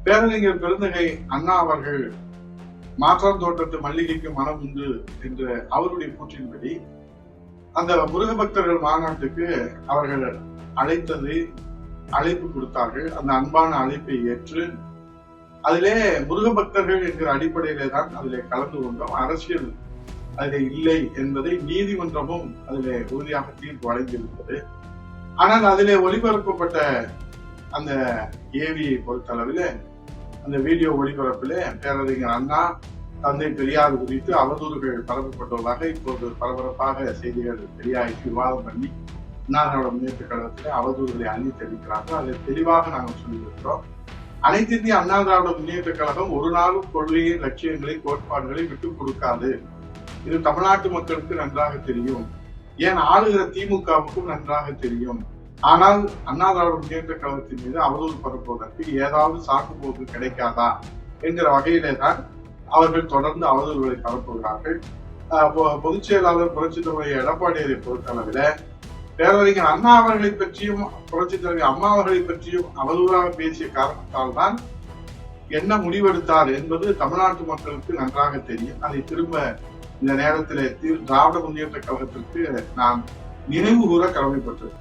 பேரறிஞர் பெருந்தகை அண்ணா அவர்கள் மாற்றான் தோட்டத்து மல்லிகைக்கு மனம் உண்டு என்ற அவருடைய கூற்றின்படி அந்த முருக பக்தர்கள் மாநாட்டுக்கு அவர்கள் அழைப்பு கொடுத்தார்கள். அந்த அன்பான அழைப்பை ஏற்று அதிலே முருக பக்தர்கள் என்கிற அடிப்படையிலே தான் அதிலே கலந்து கொண்டோம். அரசியல் அதிலே இல்லை என்பதை நீதிமன்றமும் அதிலே உறுதியாக தீர்ப்பு வழங்கியிருந்தது. ஆனால் அதிலே ஒளிபரப்பப்பட்ட அந்த ஏவியை பொறுத்தளவில் அந்த வீடியோ ஒளிபரப்பிலே பேரறிஞர் அண்ணா, தந்தை பெரியார் குறித்து அவதூறுகள் பரப்பப்பட்டுள்ளதாக இப்போது பரபரப்பாக செய்திகள் வெளியாகி விவாதம் பண்ணி அண்ணா திராவிட முன்னேற்ற கழகத்திலே அவதூறுகளை அள்ளி தெரிவிக்கிறார்கள். அதை தெளிவாக நாங்கள் சொல்லியிருக்கிறோம். அனைத்து இந்திய அண்ணா திராவிட முன்னேற்ற கழகம் ஒரு நாளும் கொள்கையை, லட்சியங்களை, கோட்பாடுகளை விட்டுக் கொடுக்காது. இது தமிழ்நாட்டு மக்களுக்கு நன்றாக தெரியும். ஏன் ஆளுகிற திமுகவுக்கும் நன்றாக தெரியும். ஆனால் அண்ணா திராவிட முன்னேற்ற கழகத்தின் மீது அவதூறு பரப்புவதற்கு ஏதாவது சாக்கு போக்கு கிடைக்காதா என்கிற வகையிலே தான் அவர்கள் தொடர்ந்து அவதூறுகளை பரப்புகிறார்கள். பொதுச் செயலாளர் புரட்சித் தலைவர் எடப்பாடியை பொறுத்தளவில் பேரறிஞர் அண்ணா அவர்களை பற்றியும் புரட்சித் தலைவர் அம்மா அவர்களை பற்றியும் அவதூறாக பேசிய காரணத்தால் தான் என்ன முடிவெடுத்தார் என்பது தமிழ்நாட்டு மக்களுக்கு நன்றாக தெரியும். அதை திரும்ப இந்த நேரத்தில் திராவிட முன்னேற்ற கழகத்திற்கு நான் நினைவு கூற கடமைப்பட்டது.